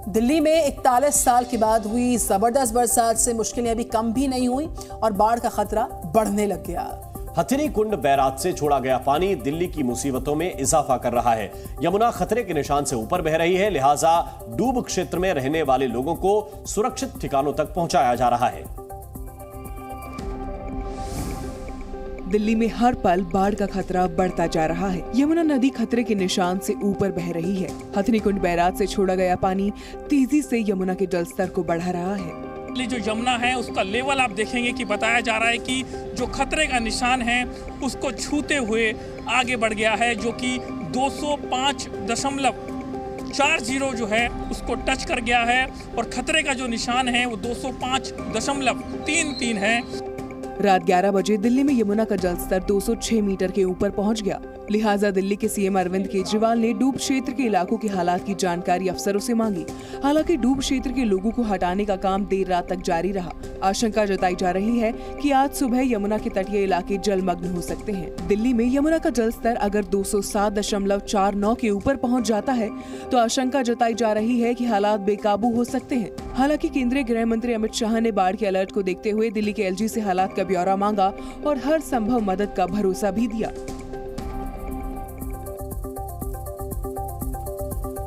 दिल्ली में 41 साल के बाद हुई जबरदस्त बरसात से मुश्किलें अभी कम भी नहीं हुई और बाढ़ का खतरा बढ़ने लग गया। हथिनी कुंड बैराज से छोड़ा गया पानी दिल्ली की मुसीबतों में इजाफा कर रहा है। यमुना खतरे के निशान से ऊपर बह रही है, लिहाजा डूब क्षेत्र में रहने वाले लोगों को सुरक्षित ठिकानों तक पहुंचाया जा रहा है। दिल्ली में हर पल बाढ़ का खतरा बढ़ता जा रहा है। यमुना नदी खतरे के निशान से ऊपर बह रही है। हथिनी कुंड बैराज से छोड़ा गया पानी तेजी से यमुना के जलस्तर को बढ़ा रहा है। जो यमुना है उसका लेवल आप देखेंगे कि बताया जा रहा है कि जो खतरे का निशान है उसको छूते हुए आगे बढ़ गया है, जो कि 205.40 जो है उसको टच कर गया है और खतरे का जो निशान है वो 205.33 है। रात 11 बजे दिल्ली में यमुना का जलस्तर 206 मीटर के ऊपर पहुंच गया। लिहाजा दिल्ली के सीएम अरविंद केजरीवाल ने डूब क्षेत्र के इलाकों के हालात की जानकारी अफसरों से मांगी। हालांकि डूब क्षेत्र के लोगों को हटाने का काम देर रात तक जारी रहा। आशंका जताई जा रही है कि आज सुबह यमुना के तटीय इलाके जलमग्न हो सकते हैं। दिल्ली में यमुना का जलस्तर अगर 207.49 के ऊपर पहुँच जाता है तो आशंका जताई जा रही है कि हालात बेकाबू हो सकते हैं। हालांकि केंद्रीय गृह मंत्री अमित शाह ने बाढ़ के अलर्ट को देखते हुए दिल्ली के एलजी से हालात का ब्यौरा मांगा और हर संभव मदद का भरोसा भी दिया।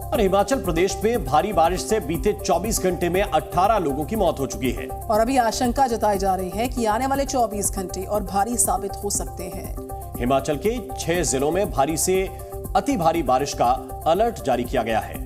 और हिमाचल प्रदेश में भारी बारिश से बीते 24 घंटे में 18 लोगों की मौत हो चुकी है और अभी आशंका जताई जा रही है कि आने वाले 24 घंटे और भारी साबित हो सकते हैं। हिमाचल के 6 जिलों में भारी से अति भारी बारिश का अलर्ट जारी किया गया है।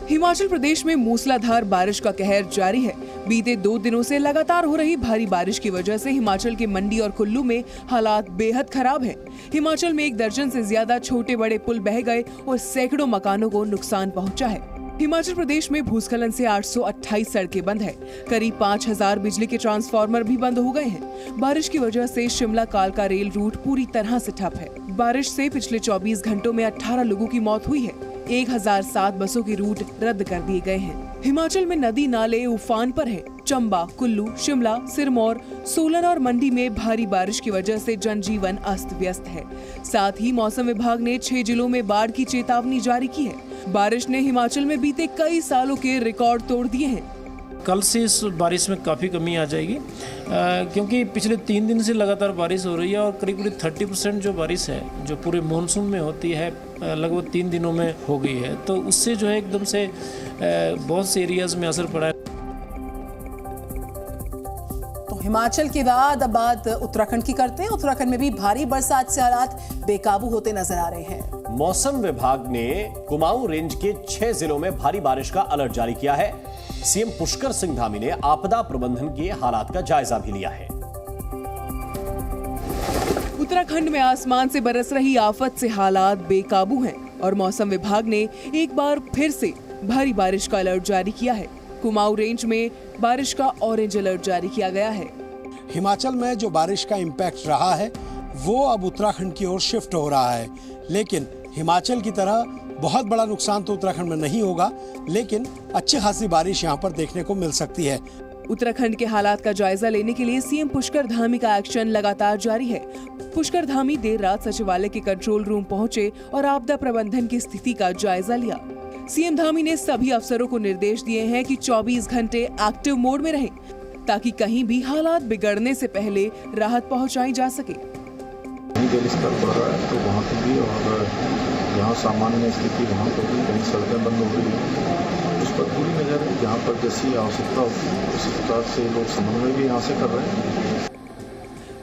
हिमाचल प्रदेश में मूसलाधार बारिश का कहर जारी है। बीते 2 दिनों से लगातार हो रही भारी बारिश की वजह से हिमाचल के मंडी और कुल्लू में हालात बेहद खराब हैं। हिमाचल में 1 दर्जन से ज्यादा छोटे बड़े पुल बह गए और सैकड़ों मकानों को नुकसान पहुंचा है। हिमाचल प्रदेश में भूस्खलन से 828 सड़कें बंद है। करीब 5000 बिजली के ट्रांसफार्मर भी बंद हो गए हैं। बारिश की वजह से शिमला कालका रेल रूट पूरी तरह से ठप है। बारिश से पिछले 24 घंटों में 18 लोगों की मौत हुई है। 1007 बसों के रूट रद्द कर दिए गए हैं। हिमाचल में नदी नाले उफान पर हैं। चंबा, कुल्लू, शिमला, सिरमौर, सोलन और मंडी में भारी बारिश की वजह से जनजीवन अस्त व्यस्त है। साथ ही मौसम विभाग ने 6 जिलों में बाढ़ की चेतावनी जारी की है। बारिश ने हिमाचल में बीते कई सालों के रिकॉर्ड तोड़ दिए हैं। कल से इस बारिश में काफ़ी कमी आ जाएगी, क्योंकि पिछले 3 दिन से लगातार बारिश हो रही है और करीब 30% जो बारिश है जो पूरे मानसून में होती है लगभग 3 दिनों में हो गई है, तो उससे जो है एकदम से बहुत से एरियाज में असर पड़ा है। तो हिमाचल के बाद अब बात उत्तराखंड की करते हैं। उत्तराखंड में भी भारी बरसात से हालात बेकाबू होते नजर आ रहे हैं। मौसम विभाग ने कुमाऊं रेंज के 6 जिलों में भारी बारिश का अलर्ट जारी किया है। सीएम पुष्कर सिंह धामी ने आपदा प्रबंधन के हालात का जायजा भी लिया है। उत्तराखंड में आसमान से बरस रही आफत से हालात बेकाबू हैं और मौसम विभाग ने एक बार फिर से भारी बारिश का अलर्ट जारी किया है। कुमाऊं रेंज में बारिश का ऑरेंज अलर्ट जारी किया गया है। हिमाचल में जो बारिश का इम्पैक्ट रहा है वो अब उत्तराखंड की ओर शिफ्ट हो रहा है, लेकिन हिमाचल की तरह बहुत बड़ा नुकसान तो उत्तराखंड में नहीं होगा, लेकिन अच्छी खासी बारिश यहाँ पर देखने को मिल सकती है। उत्तराखंड के हालात का जायजा लेने के लिए सीएम पुष्कर धामी का एक्शन लगातार जारी है। पुष्कर धामी देर रात सचिवालय के कंट्रोल रूम पहुंचे और आपदा प्रबंधन की स्थिति का जायजा लिया। सीएम धामी ने सभी अफसरों को निर्देश दिए हैं कि 24 घंटे एक्टिव मोड में रहें, ताकि कहीं भी हालात बिगड़ने से पहले राहत पहुंचाई जा सके। जल स्तर बढ़ रहा है तो वहाँ पर भी, और जहाँ सामान्य स्थिति वहाँ पर भी कहीं सड़कें बंद हो गई, उस पर पूरी नज़र है। जहाँ पर जैसी आवश्यकता होती है उस प्रकार से लोग समन्वय भी यहाँ से कर रहे हैं।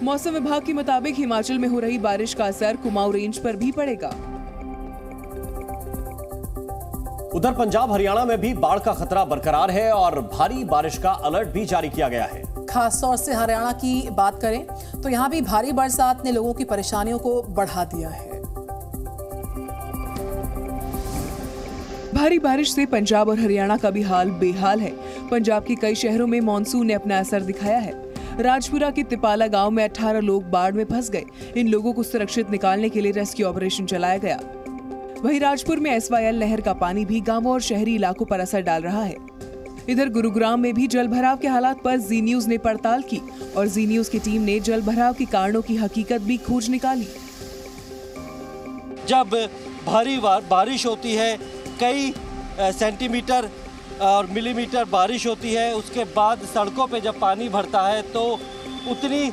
मौसम विभाग के मुताबिक हिमाचल में हो रही बारिश का असर कुमाऊं रेंज पर भी पड़ेगा। उधर पंजाब हरियाणा में भी बाढ़ का खतरा बरकरार है और भारी बारिश का अलर्ट भी जारी किया गया है। खास तौर से हरियाणा की बात करें तो यहाँ भी भारी बरसात ने लोगों की परेशानियों को बढ़ा दिया है। भारी बारिश से पंजाब और हरियाणा का भी हाल बेहाल है। पंजाब के कई शहरों में मानसून ने अपना असर दिखाया है। राजपुरा के तिपाला गांव में 18 लोग बाढ़ में फंस गए। इन लोगों को सुरक्षित निकालने के लिए रेस्क्यू ऑपरेशन चलाया गया। वहीं राजपुर में SYL नहर का पानी भी गांवों और शहरी इलाकों पर असर डाल रहा है। इधर गुरुग्राम में भी जल भराव के हालात पर जी न्यूज ने पड़ताल की और जी न्यूज की टीम ने जल भराव के कारणों की हकीकत भी खोज निकाली। जब भारी बारिश होती है कई सेंटीमीटर और मिलीमीटर बारिश होती है, उसके बाद सड़कों पे जब पानी भरता है तो उतनी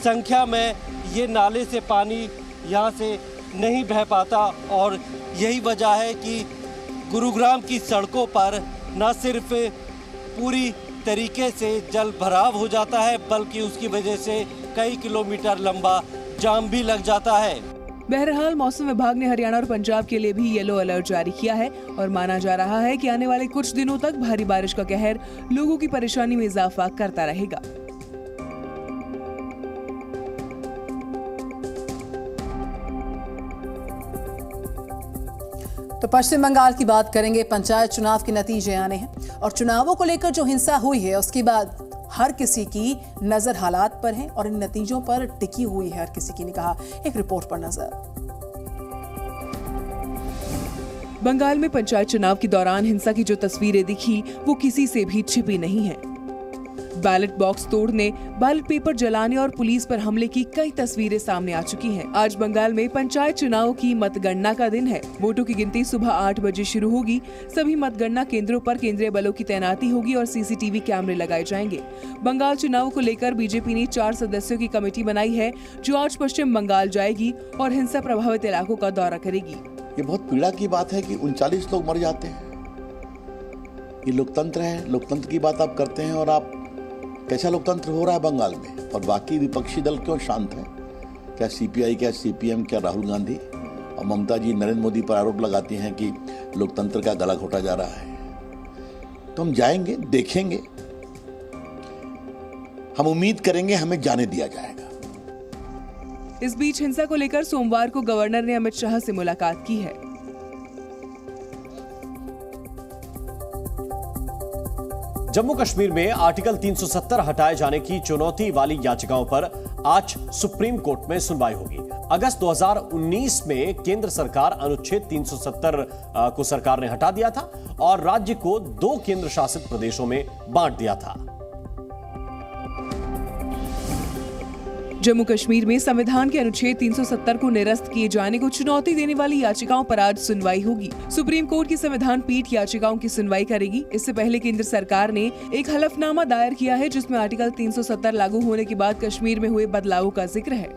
संख्या में ये नाले से पानी यहाँ से नहीं बह पाता। और यही वजह है कि गुरुग्राम की सड़कों पर न सिर्फ पूरी तरीके से जल भराव हो जाता है, बल्कि उसकी वजह से कई किलोमीटर लंबा जाम भी लग जाता है। बहरहाल मौसम विभाग ने हरियाणा और पंजाब के लिए भी येलो अलर्ट जारी किया है और माना जा रहा है कि आने वाले कुछ दिनों तक भारी बारिश का कहर लोगों की परेशानी में इजाफा करता रहेगा। तो पश्चिम बंगाल की बात करेंगे। पंचायत चुनाव के नतीजे आने हैं और चुनावों को लेकर जो हिंसा हुई है उसके बाद हर किसी की नजर हालात पर है और इन नतीजों पर टिकी हुई है हर किसी की निगाह। एक रिपोर्ट पर नजर। बंगाल में पंचायत चुनाव के दौरान हिंसा की जो तस्वीरें दिखी वो किसी से भी छिपी नहीं है। बैलेट बॉक्स तोड़ने, बैलेट पेपर जलाने और पुलिस पर हमले की कई तस्वीरें सामने आ चुकी हैं। आज बंगाल में पंचायत चुनाव की मतगणना का दिन है। वोटों की गिनती सुबह 8 बजे शुरू होगी। सभी मतगणना केंद्रों पर केंद्रीय बलों की तैनाती होगी और सीसीटीवी कैमरे लगाए जाएंगे। बंगाल चुनाव को लेकर बीजेपी ने 4 सदस्यों की कमेटी बनाई है जो आज पश्चिम बंगाल जाएगी और हिंसा प्रभावित इलाकों का दौरा करेगी। ये बहुत पीड़ा की बात है कि 39 लोग मर जाते हैं। ये लोकतंत्र है, लोकतंत्र की बात आप करते हैं और आप कैसा लोकतंत्र हो रहा है बंगाल में, और बाकी विपक्षी दल क्यों शांत हैं? क्या सीपीआई, क्या सीपीएम, क्या राहुल गांधी और ममता जी नरेंद्र मोदी पर आरोप लगाती हैं कि लोकतंत्र का गला घोटा जा रहा है? तो हम जाएंगे, देखेंगे, हम उम्मीद करेंगे हमें जाने दिया जाएगा। इस बीच हिंसा को लेकर सोमवार को गवर्नर ने अमित शाह से मुलाकात की है। जम्मू कश्मीर में आर्टिकल 370 हटाए जाने की चुनौती वाली याचिकाओं पर आज सुप्रीम कोर्ट में सुनवाई होगी। अगस्त 2019 में केंद्र सरकार अनुच्छेद 370 को सरकार ने हटा दिया था और राज्य को 2 केंद्र शासित प्रदेशों में बांट दिया था। जम्मू कश्मीर में संविधान के अनुच्छेद 370 को निरस्त किए जाने को चुनौती देने वाली याचिकाओं पर आज सुनवाई होगी। सुप्रीम कोर्ट की संविधान पीठ याचिकाओं की सुनवाई करेगी। इससे पहले केंद्र सरकार ने एक हलफनामा दायर किया है जिसमें आर्टिकल 370 लागू होने के बाद कश्मीर में हुए बदलावों का जिक्र है,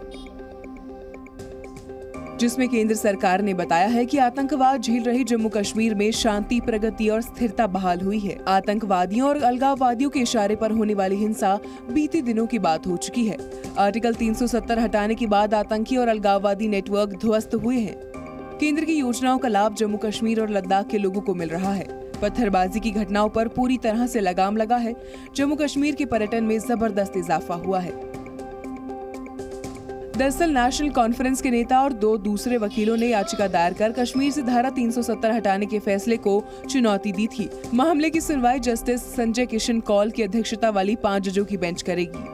जिसमें केंद्र सरकार ने बताया है कि आतंकवाद झेल रही जम्मू कश्मीर में शांति, प्रगति और स्थिरता बहाल हुई है। आतंकवादियों और अलगाववादियों के इशारे पर होने वाली हिंसा बीते दिनों की बात हो चुकी है। आर्टिकल 370 हटाने के बाद आतंकी और अलगाववादी नेटवर्क ध्वस्त हुए हैं। केंद्र की योजनाओं का लाभ जम्मू कश्मीर और लद्दाख के लोगों को मिल रहा है। पत्थरबाजी की घटनाओं पर पूरी तरह से लगाम लगा है। जम्मू कश्मीर के पर्यटन में जबरदस्त इजाफा हुआ है। दरअसल नेशनल कॉन्फ्रेंस के नेता और 2 दूसरे वकीलों ने याचिका दायर कर कश्मीर से धारा 370 हटाने के फैसले को चुनौती दी थी। मामले की सुनवाई जस्टिस संजय किशन कौल की अध्यक्षता वाली 5 जजों की बेंच करेगी।